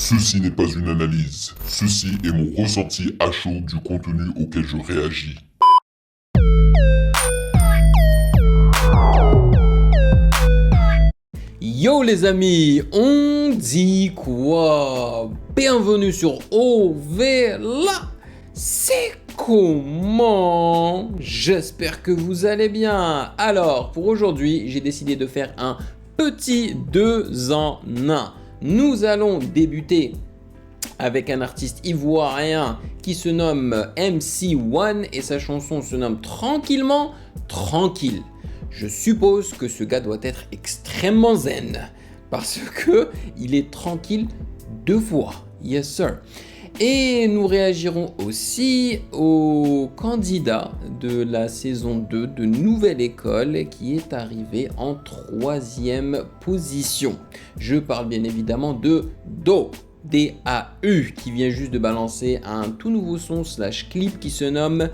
Ceci n'est pas une analyse. Ceci est mon ressenti à chaud du contenu auquel je réagis. Yo les amis, on dit quoi? Bienvenue sur OVLA. C'est comment? J'espère que vous allez bien. Alors, pour aujourd'hui, j'ai décidé de faire un petit 2 en 1. Nous allons débuter avec un artiste ivoirien qui se nomme MC1 et sa chanson se nomme Tranquillement Tranquille. Je suppose que ce gars doit être extrêmement zen parce que il est tranquille 2 fois. Yes sir. Et nous réagirons aussi au candidat de la saison 2 de Nouvelle École qui est arrivé en 3e position. Je parle bien évidemment de Do. D-A-U qui vient juste de balancer un tout nouveau son / clip qui se nomme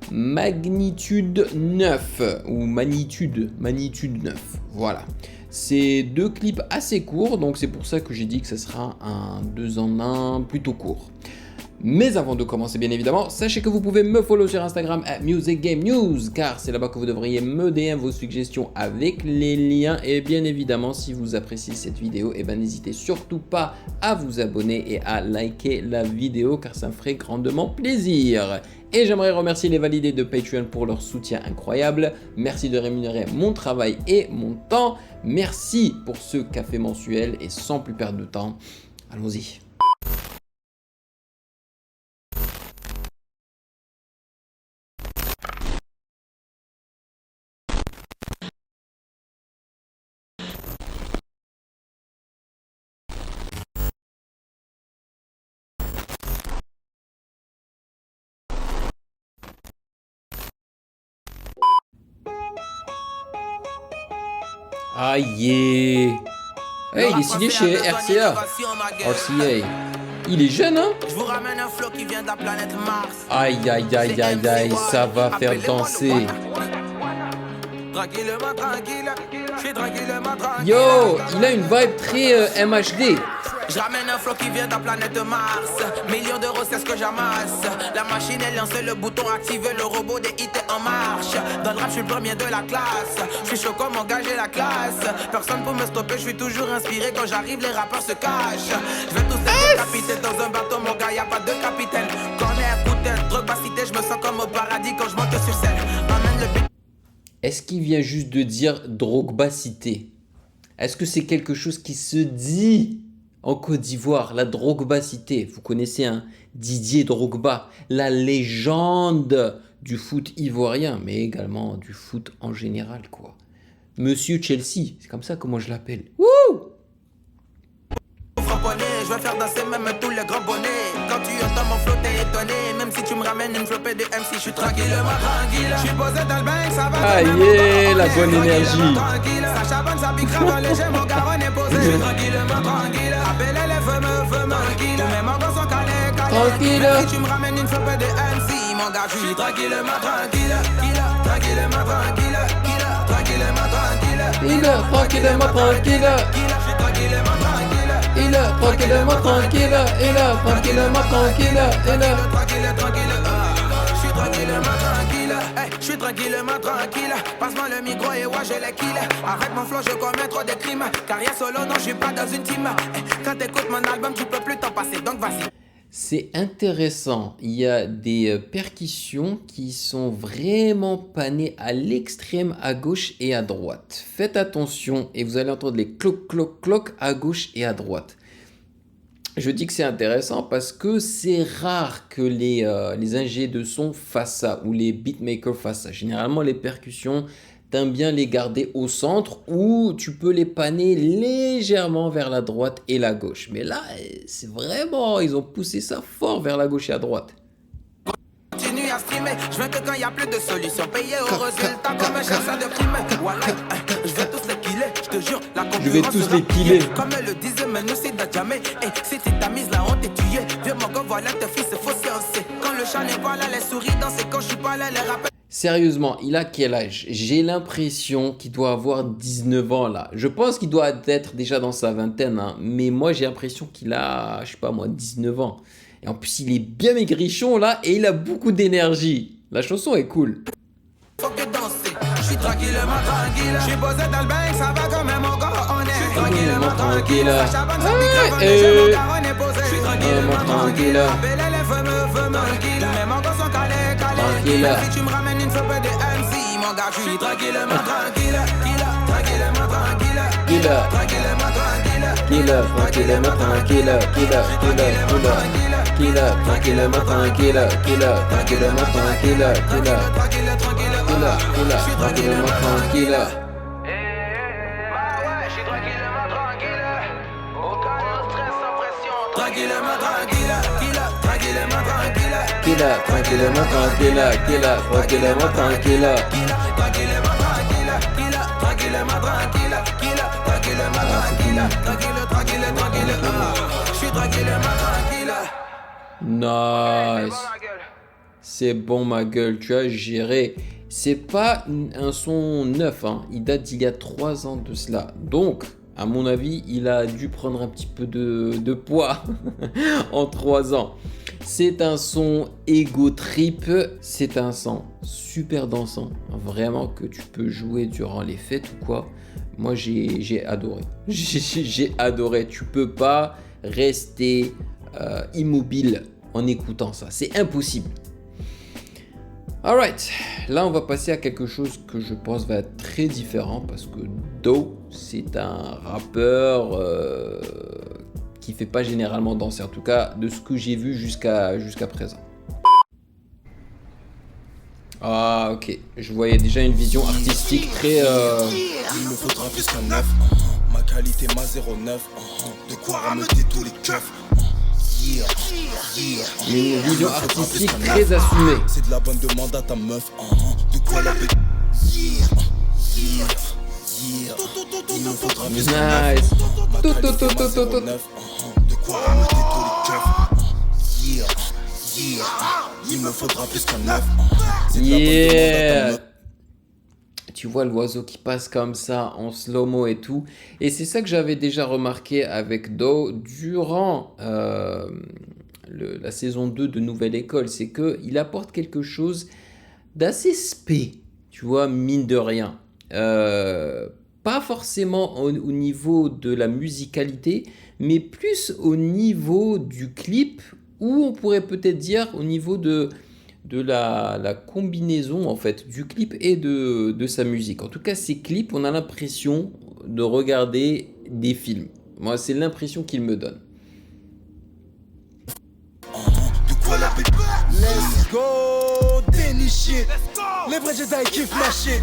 Magnitude 9 ou Magnitude 9. Voilà. C'est 2 clips assez courts, donc c'est pour ça que j'ai dit que ce sera un 2 en 1 plutôt court. Mais avant de commencer, bien évidemment, sachez que vous pouvez me follow sur Instagram @musicgamenews car c'est là-bas que vous devriez me DM vos suggestions avec les liens. Et bien évidemment, si vous appréciez cette vidéo, n'hésitez surtout pas à vous abonner et à liker la vidéo car ça me ferait grandement plaisir. Et j'aimerais remercier les validés de Patreon pour leur soutien incroyable. Merci de rémunérer mon travail et mon temps. Merci pour ce café mensuel et sans plus perdre de temps, allons-y. Aïe. Hey, il est signé chez RCA. RCA. Il est jeune, hein? Je vous ramène un flow qui vient de la planète Mars. Aïe, aïe, aïe, aïe, aïe, ça va faire danser. Tranquillement tranquille, je suis tranquillement tranquille. Yo, il a une vibe très MHD. Je ramène un flow qui vient de la planète Mars. Millions d'euros, c'est ce que j'amasse. La machine, elle lance le bouton activé, le robot des hits est en marche. Dans le rap, je suis le premier de la classe. Je suis chaud comme engagé la classe. Personne pour me stopper, je suis toujours inspiré. Quand j'arrive, les rappeurs se cachent. Je vais tous être décapité dans un bateau, mon gars, y'a pas de capitaine. Corner, bouteille, drogue, cité, je me sens comme au paradis quand je monte sur scène. Emmène le beat. Est-ce qu'il vient juste de dire Drogba cité? Est-ce que c'est quelque chose qui se dit en Côte d'Ivoire, la Drogba cité? Vous connaissez Didier Drogba, la légende du foot ivoirien, mais également du foot en général, quoi. Monsieur Chelsea, c'est comme ça comment je l'appelle. Wouh! Je vais faire danser même tous les grands bonnets. Quand tu entends mon flow, t'es étonné. Même si tu me ramènes une flopée de MC, je suis tranquillement tranquille. Je suis posé dans le bain, ça va. Aïe, la bonne énergie. Ça charbonne, ça pique grave léger, mon garon est posé. Je suis tranquillement tranquille. Appelez les feux tranquille. Tous mes morts sont calés. Tranquille. Si tu me ramènes une flopée de MC, mon gars, je suis tranquillement tranquille. Tranquillement tranquille. Tranquillement tranquille. Tranquillement tranquille. Je suis tranquillement tranquille. Tranquillement tranquille. Tranquillement tranquille. Je suis tranquillement tranquille. Je suis tranquillement tranquille. Passe-moi le micro et ouais, je les kill. Avec mon flow, je commets trop de crimes. Carrière solo, non, je suis pas dans une team. Quand t'écoutes mon album, tu peux plus t'en passer. Donc vas-y. C'est intéressant, il y a des percussions qui sont vraiment panées à l'extrême à gauche et à droite. Faites attention et vous allez entendre les cloc cloc cloc à gauche et à droite. Je dis que c'est intéressant parce que c'est rare que les ingés de son fassent ça ou les beatmakers fassent ça. Généralement les percussions, t'aimes bien les garder au centre ou tu peux les paner légèrement vers la droite et la gauche. Mais là, c'est vraiment, ils ont poussé ça fort vers la gauche et à droite. Continue à streamer, je veux que quand y a plus de solutions, payer au résultat comme un chasseur de primes. Voilà, je vais tous les killer, je te jure, la concurrence. Je vais tous les killer. Comme le disait Manu, c'est jamais. Si tu t'as mise la honte est tuée, viens mon gars, voilà tes fils, c'est faux, c'est. Quand le chat n'est pas là, les souris dans ses quand je suis pas là, les rappels. Sérieusement, il a quel âge? J'ai l'impression qu'il doit avoir 19 ans là. Je pense qu'il doit être déjà dans sa vingtaine, hein, mais moi j'ai l'impression qu'il a, je sais pas moi, 19 ans. Et en plus, il est bien maigrichon là et il a beaucoup d'énergie. La chanson est cool. Faut que danser, je suis tranquillement tranquille. Je suis posé dans le bain, ça va quand même encore on est. Je suis tranquillement tranquille. Sacha bonne sa microphone, j'ai mon caron est posé. Je suis tranquillement tranquille. Appelez les fameux tranquille. Mais mon gars sont calés. Si tu me ramènes une fois de MC, mon gars, je suis tranquillement tranquille. Tranquillement tranquille. Tranquillement tranquille. Tranquillement tranquille. Tranquillement tranquille. Tranquillement tranquille. Ouais, je suis tranquillement tranquille. Aucun stress, sans pression. Tranquillement tranquille. Tranquillement tranquille. Tranquillement tranquille. Tranquillement tranquille. Je suis tranquillement tranquille. Nice. C'est bon ma gueule, tu as géré. C'est pas un son neuf, hein. Il date d'il y a 3 ans de cela. Donc, à mon avis, il a dû prendre un petit peu de poids en 3 ans. C'est un son ego trip, c'est un son super dansant, vraiment que tu peux jouer durant les fêtes ou quoi. Moi j'ai adoré, j'ai adoré, tu peux pas rester immobile en écoutant ça, c'est impossible. Alright, là on va passer à quelque chose que je pense va être très différent parce que Doe c'est un rappeur qui fait pas généralement danser, en tout cas de ce que j'ai vu jusqu'à présent. Ah ok, je voyais déjà une vision artistique très... Il me faudra plus qu'un 9, ma qualité ma 09, de quoi rameuter tous les keufs. Une vision artistique très assumée. C'est de la bonne demande à ta meuf, de quoi la bête. Il me faudra plus qu'un 9, Nice. ma qualité ma 09, de quoi rameuter tous les keufs. Il me faudra plus qu'un 9, c'est de la bonne demande à ta meuf. Tu vois l'oiseau qui passe comme ça en slow-mo et tout. Et c'est ça que j'avais déjà remarqué avec Doe durant la saison 2 de Nouvelle École. C'est qu'il apporte quelque chose d'assez spé, tu vois, mine de rien. Pas forcément au niveau de la musicalité, mais plus au niveau du clip, ou on pourrait peut-être dire au niveau de la combinaison en fait du clip et de sa musique. En tout cas, ces clips, on a l'impression de regarder des films. Moi, c'est l'impression qu'il me donne. Let's go, déniché. Les vrais Jedi kiffent ma shit.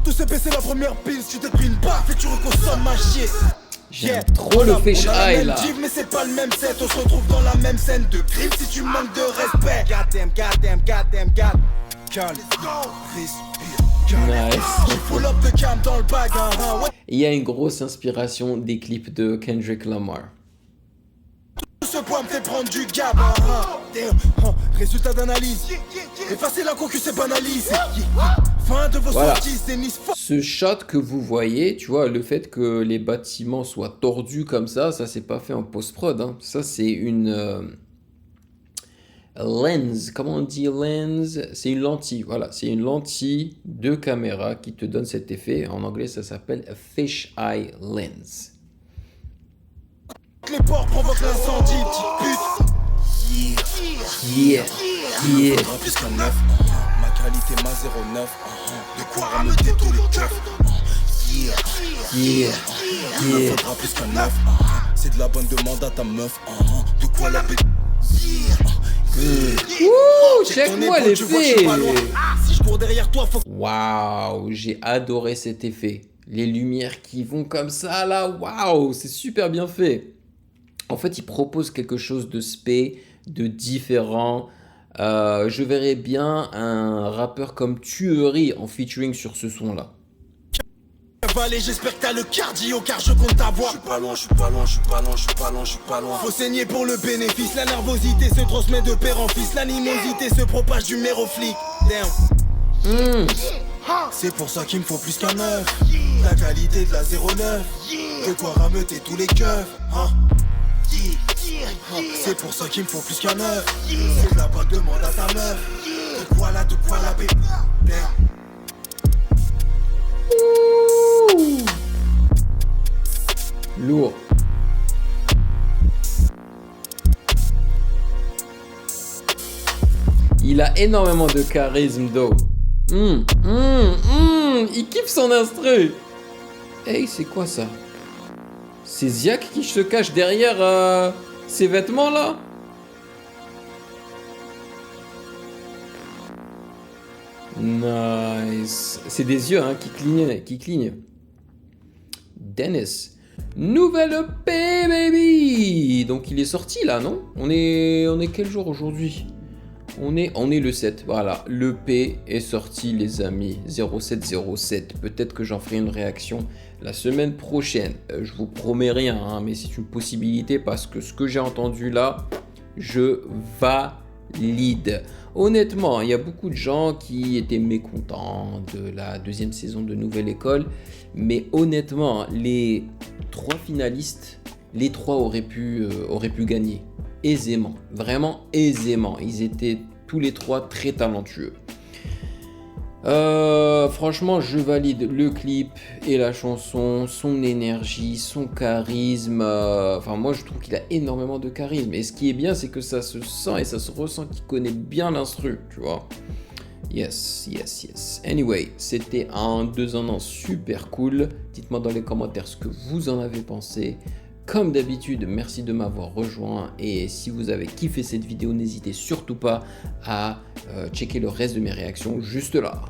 Tout ce c'est la première pile, tu t'es pris une baffe et tu reconsommes ma shit. J'aime trop le fish eye là. Mais c'est pas le même set, on se retrouve dans la même scène de crime si tu manques de respect. Goddamn. Calme, respire. Nice. J'ai full up de cam dans le bag, ouais. Il y a une grosse inspiration des clips de Kendrick Lamar. Tout ce poids me fait prendre du gab, résultat d'analyse. Effacer la concu, c'est banalisé. Fin de vos Voilà. sorties, c'est Miss Fo- Ce shot que vous voyez, tu vois, le fait que les bâtiments soient tordus comme ça c'est pas fait en post-prod. Hein. Ça, c'est une lens. Comment on dit lens? C'est une lentille. Voilà, c'est une lentille de caméra qui te donne cet effet. En anglais, ça s'appelle a fish eye lens. Les porcs provoquent l'incendie, petite pute. Yeah. Faudra plus qu'un 9, ma qualité ma 09, de quoi rameuter tous les keufs. Il me faudra plus qu'un 9, c'est de la bonne demande à ta meuf, de quoi la bête. Ouh, check-moi l'effet. Si je cours derrière toi, faut. Waouh, j'ai adoré cet effet. Les lumières qui vont comme ça là, waouh, c'est super bien fait. En fait, il propose quelque chose de spé, de différent. Je verrais bien un rappeur comme Tuerie en featuring sur ce son-là. Allez, j'espère que t'as le cardio car je compte t'avoir. Je suis pas loin. Faut saigner pour le bénéfice. La nervosité se transmet de père en fils. L'animosité se propage du maire au flic. Damn. C'est pour ça qu'il me faut plus qu'un 9. La qualité de la 09. De quoi rameuter tous les keufs. C'est pour ça qu'il me faut plus qu'un 9. C'est que la boîte demande à ta meuf. De quoi la baie. Lourd. Il a énormément de charisme, though. Il kiffe son instru. Hey, c'est quoi ça? C'est Ziak qui se cache derrière ces vêtements là? Nice. C'est des yeux hein, qui clignent. Dennis. Nouvelle EP, baby. Donc il est sorti là, non? On est quel jour aujourd'hui? On est le 7, voilà. L'EP est sorti, les amis. 0707. Peut-être que j'en ferai une réaction la semaine prochaine. Je vous promets rien, hein, mais c'est une possibilité parce que ce que j'ai entendu là, je valide. Honnêtement, il y a beaucoup de gens qui étaient mécontents de la deuxième saison de Nouvelle École. Mais honnêtement, les 3 finalistes, les 3 auraient pu gagner. Aisément, vraiment aisément. Ils étaient tous les 3 très talentueux. Franchement, je valide le clip et la chanson, son énergie, son charisme. Enfin, moi, je trouve qu'il a énormément de charisme. Et ce qui est bien, c'est que ça se sent et ça se ressent qu'il connaît bien l'instru, tu vois. Yes. Anyway, c'était un 2 en 1 super cool. Dites-moi dans les commentaires ce que vous en avez pensé. Comme d'habitude, merci de m'avoir rejoint et si vous avez kiffé cette vidéo, n'hésitez surtout pas à checker le reste de mes réactions juste là.